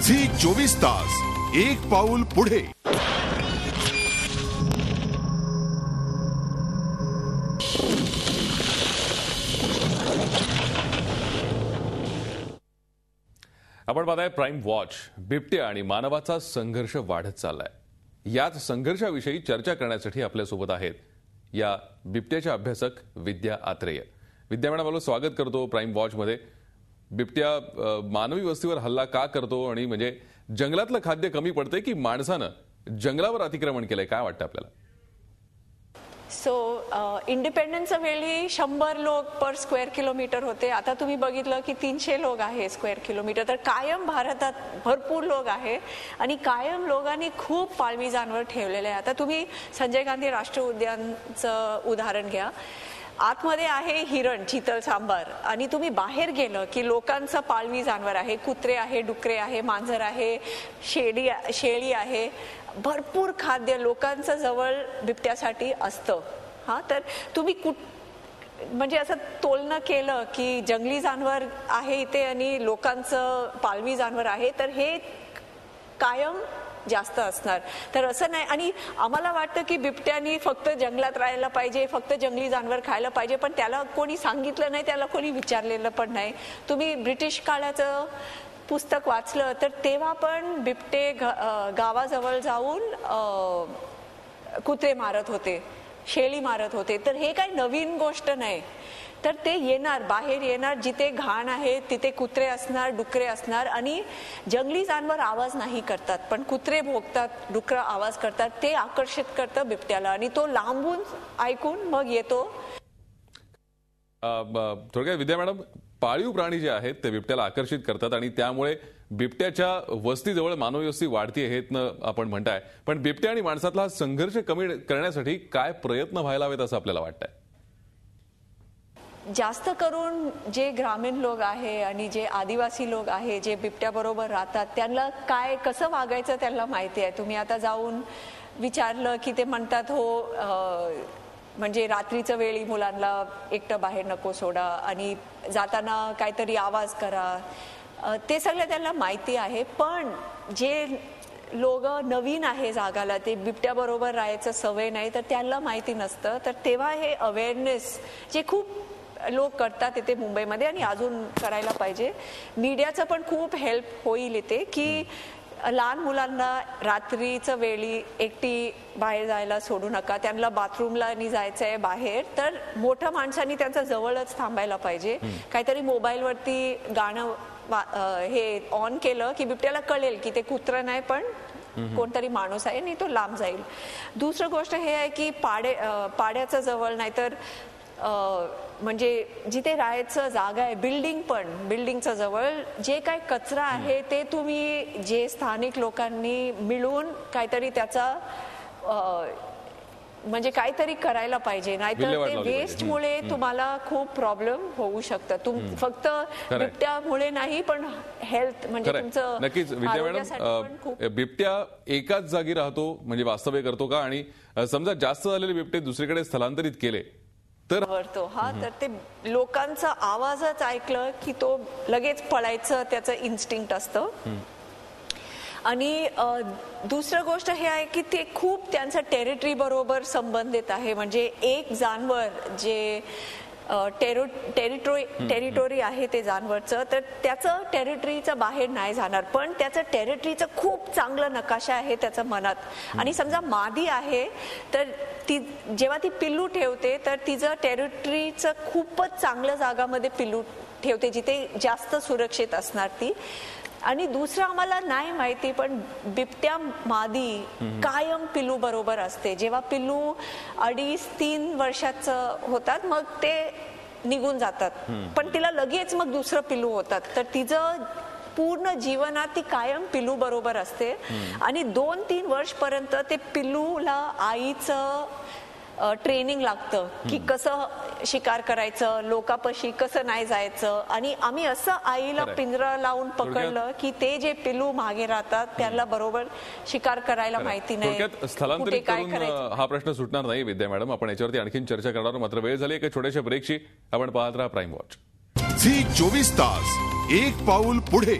Zee 24 तास एक पाऊल पुढे। आपण पाहताय प्राइम वॉच। बिबट्या आणि मानवाचा संघर्ष वाढत चाललाय। याच संघर्षाविषयी चर्चा करण्यासाठी आपल्या सोबत आहेत या बिबट्याच्या अभ्यासक विद्या आत्रेय। विद्या मॅडम, आपलं स्वागत करतो प्राइम वॉच मध्ये। बिबट्या मानवी वस्तीवर हल्ला का करतो आणि म्हणजे जंगलातलं खाद्य कमी पडतंय की माणसानं जंगलावर अतिक्रमण केलंय, काय वाटतं आपल्याला? इंडिपेंडन्सच्या वेळी 100 लोक पर स्क्वेअर किलोमीटर होते। आता तुम्ही बघितलं की 300 लोक आहे स्क्वेअर किलोमीटर। तर कायम भारतात भरपूर लोक आहे आणि कायम लोकांनी खूप पाळीव जनावर ठेवलेले आहे। आता तुम्ही संजय गांधी राष्ट्रीय उद्यानचं उदाहरण घ्या। आतमध्ये आहे हिरण, चितल, सांबार आणि तुम्ही बाहेर गेलं की लोकांचं पाळीव जनावर आहे, कुत्रे आहे, डुकरे आहे, मांजर आहे, शेळी आहे। भरपूर खाद्य लोकांचं जवळ बिबट्यासाठी असतं। तर तुम्ही म्हणजे असं तोलणं केलं की जंगली जनावर आहे इथे आणि लोकांचं पाळीव जनावर आहे, तर हे कायम जास्त असणार। तर असं नाही। आणि आम्हाला वाटतं की बिबट्यानी फक्त जंगलात राहायला पाहिजे, फक्त जंगली जनावर खायला पाहिजे, पण त्याला कोणी सांगितलं नाही, त्याला कोणी विचारलेलं पण नाही। तुम्ही ब्रिटिश काळाचं पुस्तक वाचलं तर तेव्हा पण बिबटे गावाजवळ जाऊन कुत्रे मारत होते, शेळी मारत होते। तर हे काही नवीन गोष्ट नाही। तर ते येणार, बाहेर येणार, जिथे घाण आहे तिथे कुत्रे असणार, डुकरे असणार। आणि जंगली जनावर आवाज नाही करतात, पण कुत्रे भोगतात, डुकर आवाज करतात। ते आकर्षित करतं बिबट्याला आणि तो लांबून ऐकून मग येतो। थोडक्यात विद्या मॅडम, पाळीव प्राणी जे आहेत ते बिबट्याला आकर्षित करतात आणि त्यामुळे बिबट्याच्या वस्तीजवळ मानवी वस्ती वाढतीये हे आपण म्हणताय। पण बिबट्या आणि माणसातला संघर्ष कमी करण्यासाठी काय प्रयत्न व्हायला हवेत असं आपल्याला वाटतंय? जास्त करून जे ग्रामीण लोक आहे आणि जे आदिवासी लोक आहे, जे बिबट्या बरोबर राहतात, त्यांना काय कसं वागायचं त्यांना माहिती आहे। तुम्ही आता जाऊन विचारलं की ते म्हणतात हो, म्हणजे रात्रीच्या वेळी मुलांना एकटं बाहेर नको सोडा आणि जाताना काहीतरी आवाज करा, ते सगळं त्यांना माहिती आहे। पण जे लोक नवीन आहे जागाला, ते बिबट्या बरोबर राहायचं सवय नाही, तर त्यांना माहिती नसतं। तर तेव्हा हे अवेअरनेस जे खूप लोक करतात इथे मुंबईमध्ये आणि अजून करायला पाहिजे। मीडियाचं पण खूप हेल्प होईल इथे की लहान मुलांना रात्रीच्या वेळी एकटी बाहेर जायला सोडू नका, त्यांना बाथरूमला नाही जायचंय बाहेर, तर मोठ्या माणसांनी त्यांच्या जवळच थांबायला पाहिजे। काहीतरी मोबाईलवरती गाणं हे ऑन केलं की बिबट्याला कळेल की ते कुत्रं नाही पण कोणतरी माणूस आहे आणि तो लांब जाईल। दुसरी गोष्ट हे आहे की पाड्याच्या जवळ नाहीतर म्हणजे जिथे राहायचं जागा आहे, बिल्डिंगच्या जवळ जे काही कचरा आहे ते तुम्ही जे स्थानिक लोकांनी मिळून काहीतरी त्याचा म्हणजे काहीतरी करायला पाहिजे, नाहीतर ते वेस्टमुळे तुम्हाला खूप प्रॉब्लेम होऊ शकतात। फक्त बिबट्यामुळे नाही पण हेल्थ म्हणजे तुमचं नक्कीच। विद्या मॅडम, बिबट्या एकाच जागी राहतो म्हणजे वास्तव्य करतो का? आणि समजा जास्त झालेले बिबटे दुसरीकडे स्थलांतरित केले तर तर ते लोकांचा आवाजच ऐकलं की तो लगेच पळायचं त्याचं इन्स्टिंक्ट असतं। आणि दुसरी गोष्ट हे आहे की ते खूप त्यांचं टेरिटरी बरोबर संबंधित आहे। म्हणजे एक जानवर जे टेरिटोरी आहे ते जानवरचं, तर त्याचं टेरिटरीचं बाहेर नाही जाणार, पण त्याचं टेरिटरीचं खूप चांगलं नकाशा आहे त्याच्या मनात। आणि समजा मादी आहे तर ती जेव्हा ती पिल्लू ठेवते तर तिचं टेरिटरीचं खूपच चांगल्या जागामध्ये पिल्लू ठेवते, जिथे जास्त सुरक्षित असणार ती। आणि दुसरं आम्हाला नाही माहिती, पण बिबट्या मादी कायम पिल्लू बरोबर असते। जेव्हा पिल्लू 2.5-3 वर्षाचं होतात मग ते निघून जातात, पण तिला लगेच मग दुसरं पिल्लू होतात। तर तिचं पूर्ण जीवनात ती कायम पिल्लू बरोबर असते आणि 2-3 वर्षपर्यंत ते पिल्लूला आईचं ट्रेनिंग लागतं की कसं शिकार करायचं, लोकांपाशी कसं नाही जायचं। आणि आम्ही असं आईला पिंजरा लावून पकडलं की ते जे पिल्लू मागे राहतात त्यांना बरोबर शिकार करायला माहिती नाही। थोडक्यात स्थलांतरित करून हा प्रश्न सुटणार नाही विद्या मॅडम। आपण याच्यावरती आणखीन चर्चा करणार, मात्र वेळ झाली एका छोट्याशा ब्रेकची। आपण पाहत राहा प्राइम वॉच। झी 24 तास एक पाऊल पुढे।